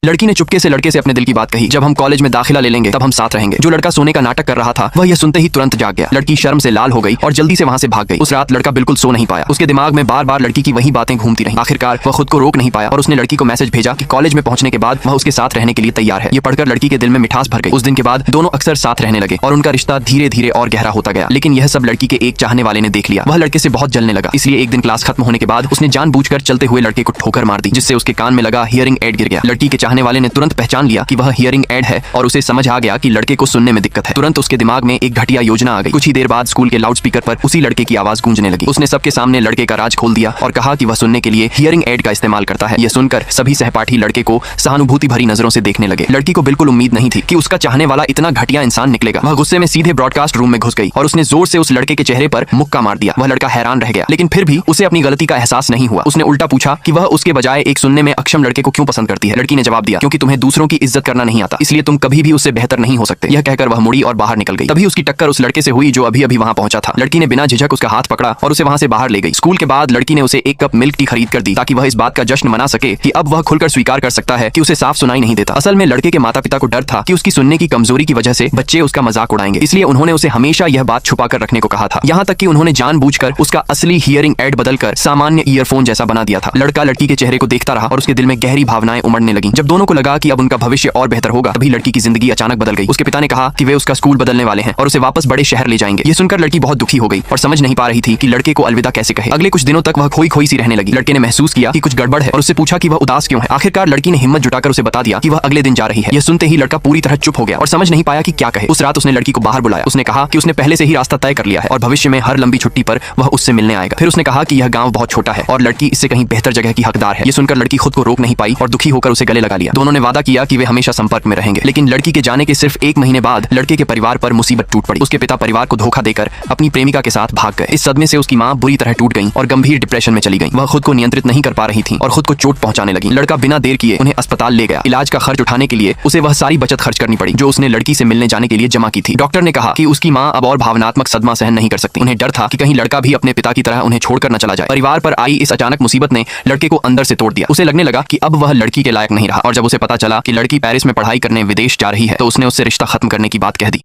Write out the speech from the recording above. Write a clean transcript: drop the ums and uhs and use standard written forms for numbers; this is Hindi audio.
लड़की ने चुपके से लड़के से अपने दिल की बात कही, जब हम कॉलेज में दाखिला ले लेंगे तब हम साथ रहेंगे। जो लड़का सोने का नाटक कर रहा था वह यह सुनते ही तुरंत जाग गया। लड़की शर्म से लाल हो गई और जल्दी से वहां से भाग गई। उस रात लड़का बिल्कुल सो नहीं पाया। उसके दिमाग में बार बार लड़की की वही बातें घूमती रहीं। आखिरकार वह खुद को रोक नहीं पाया और उसने लड़की को मैसेज भेजा कि कॉलेज में पहुंचने के बाद वह उसके साथ रहने के लिए तैयार है। ये पढ़कर लड़की के दिल में मिठास भर गई। उस दिन के बाद दोनों अक्सर साथ रहने लगे और उनका रिश्ता धीरे धीरे और गहरा होता गया। लेकिन यह सब लड़की के एक चाहने वाले ने देख लिया। वह लड़के से बहुत जलने लगा। इसलिए एक दिन क्लास खत्म होने के बाद उसने जानबूझकर चलते हुए लड़के को ठोकर मार दी, जिससे उसके कान में लगा हियरिंग एड गिर गया। लड़की के चाहने वाले ने तुरंत पहचान लिया कि वह हियरिंग एड है और उसे समझ आ गया कि लड़के को सुनने में दिक्कत है। तुरंत उसके दिमाग में एक घटिया योजना आ गई। कुछ ही देर बाद स्कूल के लाउडस्पीकर पर उसी लड़के की आवाज गूंजने लगी। उसने सबके सामने लड़के का राज खोल दिया और कहा कि वह सुनने के लिए हियरिंग एड का इस्तेमाल करता है। यह सुनकर सभी सहपाठी लड़के को सहानुभूति भरी नजरों से देखने लगे। लड़की को बिल्कुल उम्मीद नहीं थी कि उसका चाहने वाला इतना घटिया इंसान निकलेगा। वह गुस्से में सीधे ब्रॉडकास्ट रूम में घुस गई और उसने जोर से उस लड़के के चेहरे पर मुक्का मार दिया। वह लड़का हैरान रह गया, लेकिन फिर भी उसे अपनी गलती का एहसास नहीं हुआ। उसने उल्टा पूछा कि वह उसके बजाय एक सुनने में अक्षम लड़के को क्यों पसंद करती है। लड़की ने जवाब दिया, क्योंकि तुम्हें दूसरों की इज्जत करना नहीं आता, इसलिए तुम कभी भी उससे बेहतर नहीं हो सकते। यह कहकर वह मुड़ी और बाहर निकल गई। तभी उसकी टक्कर उस लड़के से हुई जो अभी अभी वहां पहुंचा था। लड़की ने बिना झिझक उसका हाथ पकड़ा और उसे वहां से बाहर ले गई। स्कूल के बाद लड़की ने उसे एक कप मिल्क टी खरीद कर दी ताकि वह इस बात का जश्न मना सके कि अब वह खुलकर स्वीकार कर सकता है कि उसे साफ सुनाई नहीं देता। असल में लड़के के माता पिता को डर था कि उसकी सुनने की कमजोरी की वजह से बच्चे उसका मजाक उड़ाएंगे, इसलिए उन्होंने उसे हमेशा यह बात छुपा कर रखने को कहा था। यहाँ तक कि उन्होंने जानबूझकर उसका असली हियरिंग एड बदलकर सामान्य ईयरफोन जैसा बना दिया था। लड़का लड़की के चेहरे को देखता रहा और उसके दिल में गहरी भावनाएं उमड़ने लगीं। जब दोनों को लगा कि अब उनका भविष्य और बेहतर होगा, तभी लड़की की जिंदगी अचानक बदल गई। उसके पिता ने कहा कि वे उसका स्कूल बदलने वाले हैं और उसे वापस बड़े शहर ले जाएंगे। ये सुनकर लड़की बहुत दुखी हो गई और समझ नहीं पा रही थी कि लड़के को अलविदा कैसे कहे। अगले कुछ दिनों तक वह खोई खोई सी रहने लगी। लड़के ने महसूस किया कि कुछ गड़बड़ है और उससे पूछा कि वह उदास क्यों है। आखिरकार लड़की ने हिम्मत जुटाकर उसे बता दिया कि वह अगले दिन जा रही है। यह सुनते ही लड़का पूरी तरह चुप हो गया और समझ नहीं पाया कि क्या कहे। उस रात उसने लड़की को बाहर बुलाया। उसने कहा कि उसने पहले से ही रास्ता तय कर लिया है और भविष्य में हर लंबी छुट्टी पर वह उससे मिलने आएगा। फिर उसने कहा कि यह गांव बहुत छोटा है और लड़की इससे कहीं बेहतर जगह की हकदार है। ये सुनकर लड़की खुद को रोक नहीं पाई और दुखी होकर उसे गले लगा लिया। दोनों ने वादा किया कि वे हमेशा संपर्क में रहेंगे। लेकिन लड़की के जाने के सिर्फ एक महीने बाद लड़के के परिवार पर मुसीबत टूट पड़ी। उसके पिता परिवार को धोखा देकर अपनी प्रेमिका के साथ भाग गए। इस सदमे से उसकी मां बुरी तरह टूट गई और गंभीर डिप्रेशन में चली गई। वह खुद को नियंत्रित नहीं कर पा रही थी और खुद को चोट पहुंचाने लगी। लड़का बिना देर किए उन्हें अस्पताल ले गया। इलाज का खर्च उठाने के लिए उसे वह सारी बचत खर्च करनी पड़ी जो उसने लड़की से मिलने जाने के लिए जमा की थी। डॉक्टर ने कहा कि उसकी मां अब और भावनात्मक सदमा सहन नहीं कर सकती। उन्हें डर था कि कहीं लड़का भी अपने पिता की तरह उन्हें छोड़कर न चला जाए। परिवार पर आई इस अचानक मुसीबत ने लड़के को अंदर से तोड़ दिया। उसे लगने लगा कि अब वह लड़की के लायक नहीं रहा और जब उसे पता चला कि लड़की पेरिस में पढ़ाई करने विदेश जा रही है तो उसने उससे रिश्ता खत्म करने की बात कह दी।